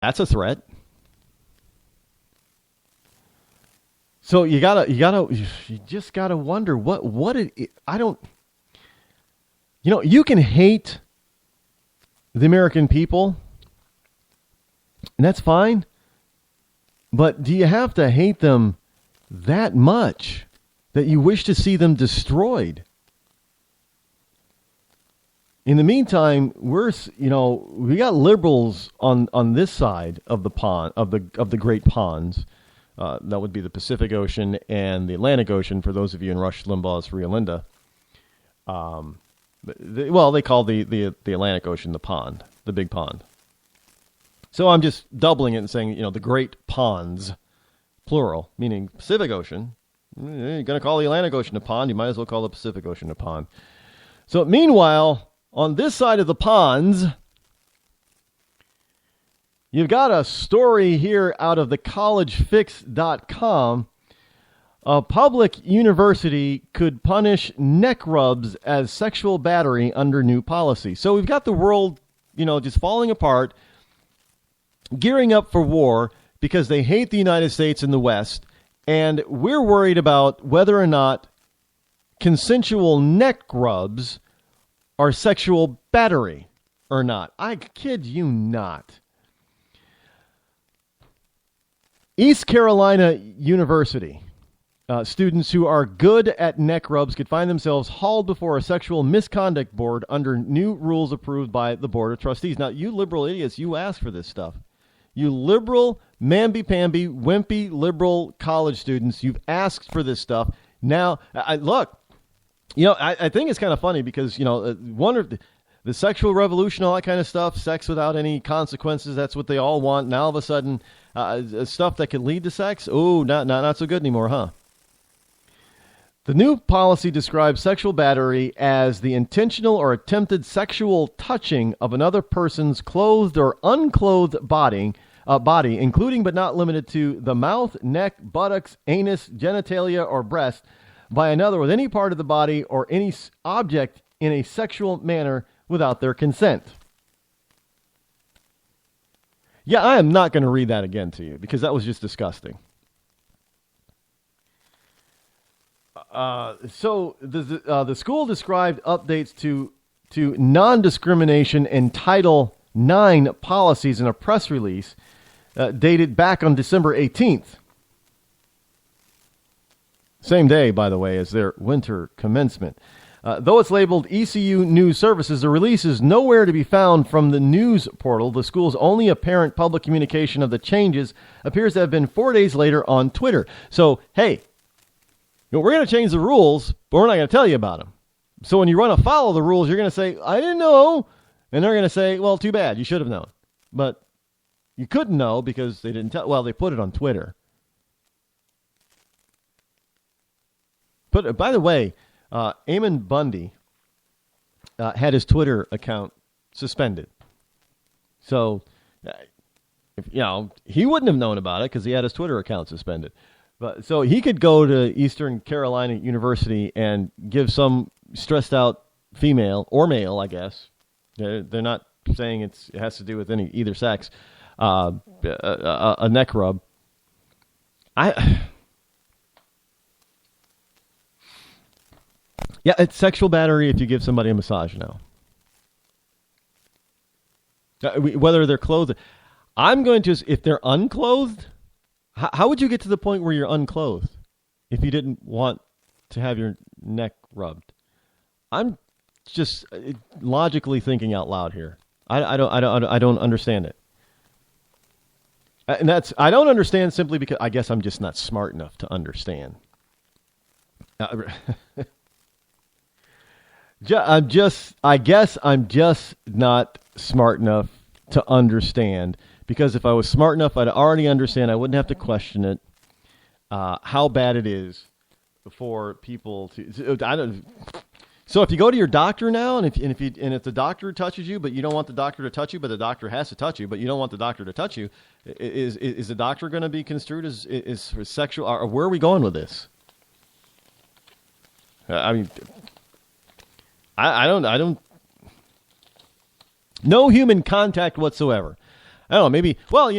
That's a threat. So you just gotta wonder you can hate the American people, and that's fine, but do you have to hate them that much that you wish to see them destroyed? In the meantime, we got liberals on this side of the pond, of the great ponds. That would be the Pacific Ocean and the Atlantic Ocean, for those of you in Rush Limbaugh's Free Linda. They call the Atlantic Ocean the pond, the big pond. So I'm just doubling it and saying, the great ponds, plural, meaning Pacific Ocean. You're going to call the Atlantic Ocean a pond, you might as well call the Pacific Ocean a pond. So meanwhile, on this side of the ponds, you've got a story here out of the collegefix.com. A public university could punish neck rubs as sexual battery under new policy. So we've got the world, just falling apart, gearing up for war because they hate the United States and the West. And we're worried about whether or not consensual neck rubs are sexual battery or not. I kid you not. East Carolina University. Students who are good at neck rubs could find themselves hauled before a sexual misconduct board under new rules approved by the Board of Trustees. Now, you liberal idiots, you asked for this stuff. You liberal, mamby-pamby, wimpy, liberal college students, you've asked for this stuff. Now, look, I think it's kind of funny because, one of the sexual revolution, all that kind of stuff, sex without any consequences, that's what they all want. Now, all of a sudden, stuff that could lead to sex, not so good anymore, huh? The new policy describes sexual battery as the intentional or attempted sexual touching of another person's clothed or unclothed body, including but not limited to the mouth, neck, buttocks, anus, genitalia, or breast, by another with any part of the body or any object in a sexual manner without their consent. Yeah, I am not going to read that again to you because that was just disgusting. So the school described updates to non-discrimination and Title IX policies in a press release dated back on December 18th. Same day, by the way, as their winter commencement. Though it's labeled ECU News Services, the release is nowhere to be found from the news portal. The school's only apparent public communication of the changes appears to have been 4 days later on Twitter. So, hey, we're going to change the rules, but we're not going to tell you about them. So when you run afoul of the rules, you're going to say, I didn't know. And they're going to say, well, too bad. You should have known. But you couldn't know because they didn't tell. Well, they put it on Twitter. But by the way, Eamon Bundy had his Twitter account suspended. So, he wouldn't have known about it because he had his Twitter account suspended. But so he could go to Eastern Carolina University and give some stressed out female or male, I guess. They're not saying it has to do with either sex. A neck rub. Yeah, it's sexual battery if you give somebody a massage now. Whether they're clothed. I'm going to, if they're unclothed, how would you get to the point where you're unclothed if you didn't want to have your neck rubbed? I'm just logically thinking out loud here. I don't understand it. And I don't understand simply because I guess I'm just not smart enough to understand. I guess I'm just not smart enough to understand, because if I was smart enough, I'd already understand. I wouldn't have to question it, how bad it is for people to. I don't. So if you go to your doctor now, and if the doctor touches you, but you don't want the doctor to touch you, but the doctor has to touch you, but you don't want the doctor to touch you, is the doctor going to be construed as sexual? Or where are we going with this? I mean, I don't. No human contact whatsoever. I don't know, maybe, well,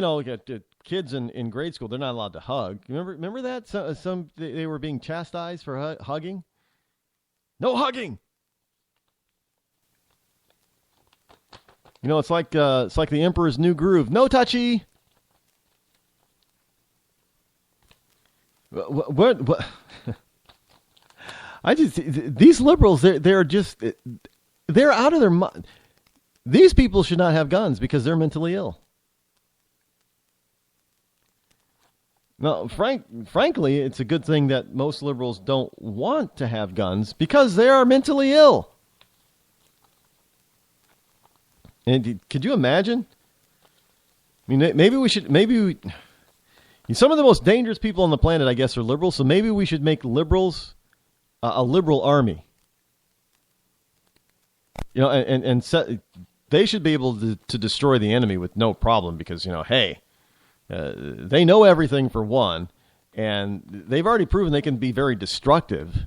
kids in grade school, they're not allowed to hug. Remember that? Some they were being chastised for hugging. No hugging. It's like the Emperor's New Groove. No touchy. What? These liberals, they're out of their mind. These people should not have guns because they're mentally ill. Now, frankly, it's a good thing that most liberals don't want to have guns because they are mentally ill. And could you imagine? I mean, some of the most dangerous people on the planet, I guess, are liberals. So maybe we should make liberals a liberal army. They should be able to destroy the enemy with no problem because, they know everything for one, and they've already proven they can be very destructive.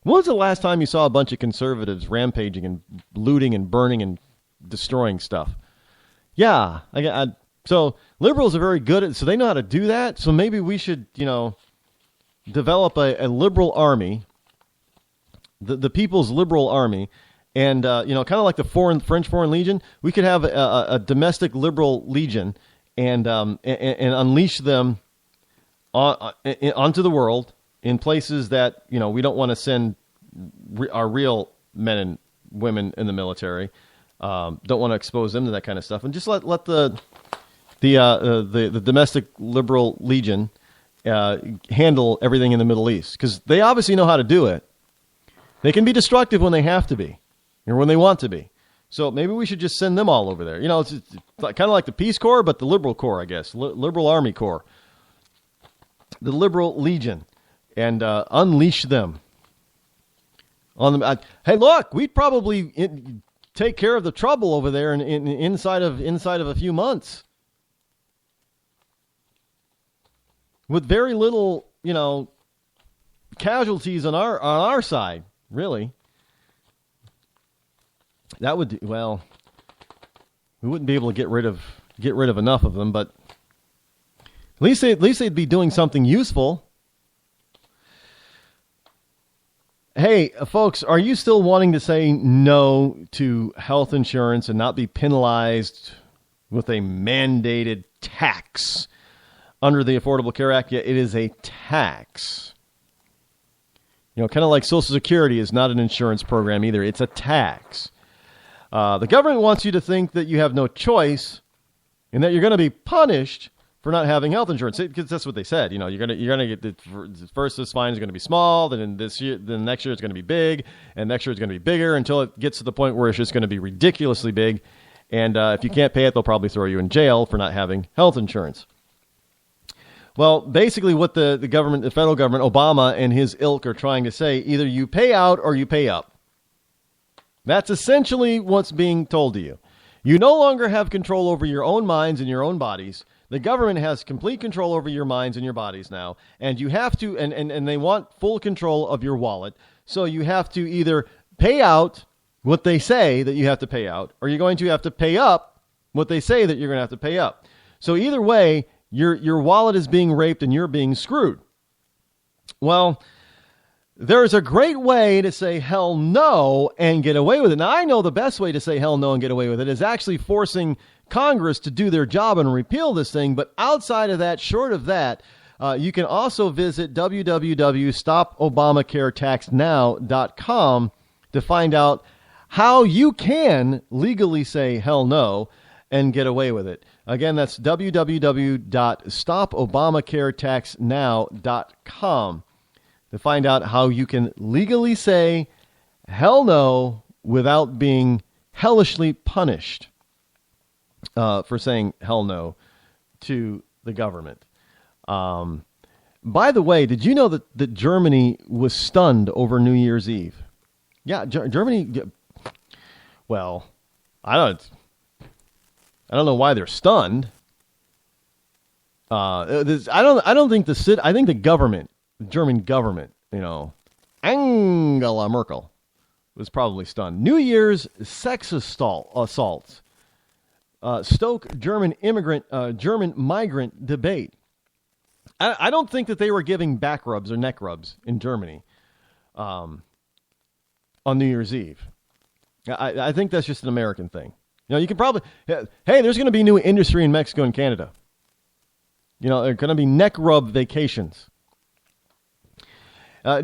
When was the last time you saw a bunch of conservatives rampaging and looting and burning and destroying stuff? Yeah. So liberals are very good at it, so they know how to do that. So maybe we should, develop a liberal army, the People's Liberal Army, and, kind of like the French Foreign Legion. We could have a domestic liberal legion and unleash them onto the world in places that, we don't want to send our real men and women in the military. Don't want to expose them to that kind of stuff, and just let the domestic liberal legion handle everything in the Middle East, because they obviously know how to do it. They can be destructive when they have to be, or when they want to be. So maybe we should just send them all over there. It's kind of like the Peace Corps, but the Liberal Corps, I guess, Liberal Army Corps, the Liberal Legion, and unleash them on them. Hey, look, we'd probably take care of the trouble over there inside of a few months, with very little, casualties on our side, really. That would we wouldn't be able to get rid of enough of them, but at least they'd be doing something useful. Hey, folks, are you still wanting to say no to health insurance and not be penalized with a mandated tax under the Affordable Care Act? Yeah, it is a tax. Kind of like Social Security is not an insurance program either. It's a tax. The government wants you to think that you have no choice and that you're going to be punished for not having health insurance, because that's what they said. You're going to get first this fine is going to be small, then next year it's going to be big, and next year it's going to be bigger until it gets to the point where it's just going to be ridiculously big. And if you can't pay it, they'll probably throw you in jail for not having health insurance. Well, basically what the federal government, Obama and his ilk are trying to say, either you pay out or you pay up. That's essentially what's being told to you. You no longer have control over your own minds and your own bodies. The government has complete control over your minds and your bodies now, and you have to, and they want full control of your wallet. So you have to either pay out what they say that you have to pay out, or you're going to have to pay up what they say that you're going to have to pay up. So either way, your wallet is being raped and you're being screwed. Well, there's a great way to say hell no and get away with it. Now, I know the best way to say hell no and get away with it is actually forcing Congress to do their job and repeal this thing. But outside of that, short of that, you can also visit www.stopobamacaretaxnow.com to find out how you can legally say hell no and get away with it. Again, that's www.stopobamacaretaxnow.com to find out how you can legally say hell no without being hellishly punished for saying hell no to the government. By the way, did you know that Germany was stunned over New Year's Eve? Yeah, Germany. Well, I don't know why they're stunned. I don't think I think the government, the German government, Angela Merkel, was probably stunned. New Year's sex assaults. stoke German migrant debate. I don't think that they were giving back rubs or neck rubs in Germany on New Year's Eve. I think that's just an American thing. You can probably, hey, there's going to be new industry in Mexico and Canada. There are going to be neck rub vacations.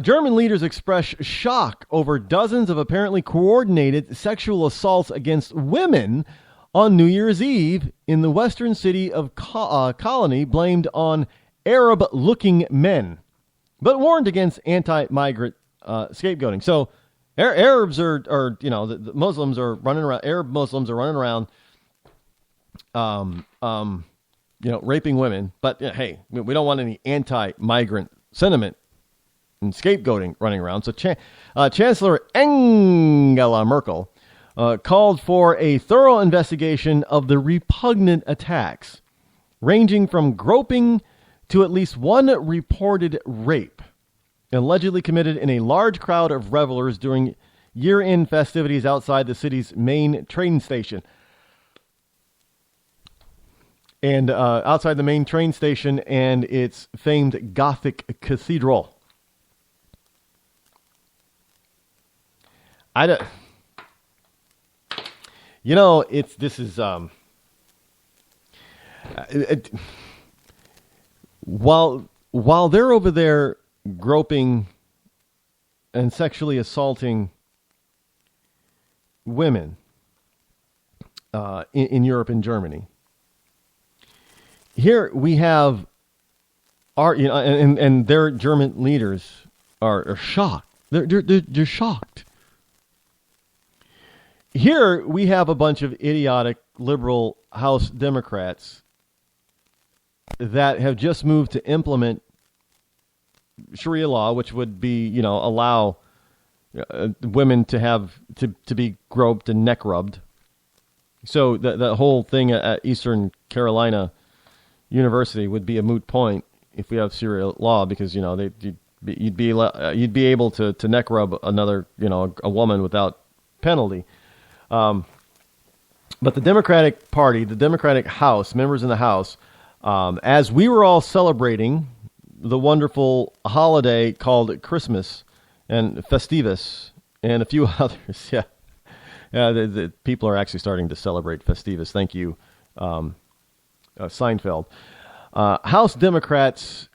German leaders express shock over dozens of apparently coordinated sexual assaults against women on New Year's Eve in the western city of Colony, blamed on Arab-looking men, but warned against anti-migrant scapegoating. So Arabs are the Muslims are running around. Arab Muslims are running around, raping women. But hey, we don't want any anti-migrant sentiment and scapegoating running around. So Chancellor Angela Merkel called for a thorough investigation of the repugnant attacks, ranging from groping to at least one reported rape, allegedly committed in a large crowd of revelers during year-end festivities outside the city's main train station. And outside the main train station and its famed Gothic cathedral. While they're over there groping and sexually assaulting women in Europe and Germany, here we have and their German leaders are shocked. They're shocked. Here we have a bunch of idiotic liberal House Democrats that have just moved to implement Sharia law, which would be, allow women to be groped and neck rubbed. So the whole thing at Eastern Carolina University would be a moot point if we have Sharia law, because you'd be able to neck rub another a woman without penalty. But the Democratic Party, the Democratic House, members in the House, as we were all celebrating the wonderful holiday called Christmas and Festivus and a few others, the people are actually starting to celebrate Festivus. Thank you, Seinfeld. House Democrats,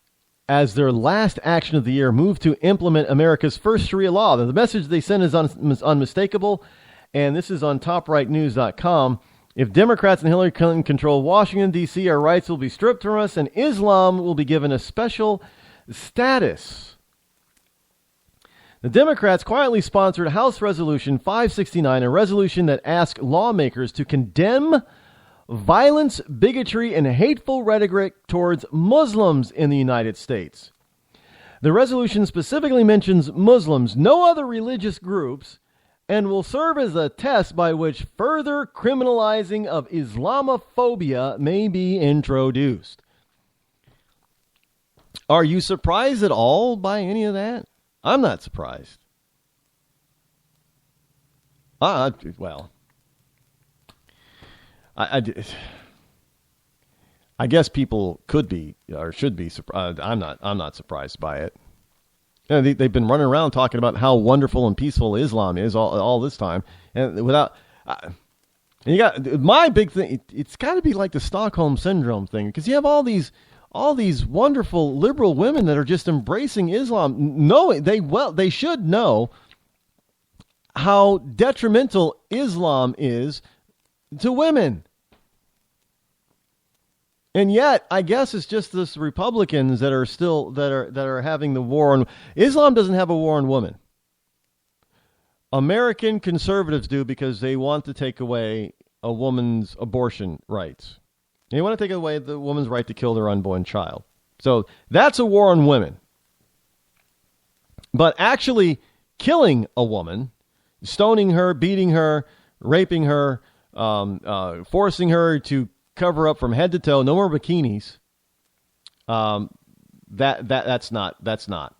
as their last action of the year, moved to implement America's first Sharia law. The message they send is unmistakable, and this is on toprightnews.com. If Democrats and Hillary Clinton control Washington, D.C., our rights will be stripped from us, and Islam will be given a special status. The Democrats quietly sponsored House Resolution 569, a resolution that asked lawmakers to condemn violence, bigotry, and hateful rhetoric towards Muslims in the United States. The resolution specifically mentions Muslims, no other religious groups, and will serve as a test by which further criminalizing of Islamophobia may be introduced. Are you surprised at all by any of that? I'm not surprised. I guess people could be or should be surprised. I'm not surprised by it. They've been running around talking about how wonderful and peaceful Islam is all this time, and without. You got my big thing. It's got to be like the Stockholm syndrome thing, because you have all these wonderful liberal women that are just embracing Islam, knowing they should know how detrimental Islam is to women. And yet, I guess it's just this Republicans that are having the war on Islam. Doesn't have a war on women. American conservatives do, because they want to take away a woman's abortion rights. They want to take away the woman's right to kill their unborn child. So that's a war on women. But actually killing a woman, stoning her, beating her, raping her, forcing her to cover up from head to toe, no more bikinis. That's not.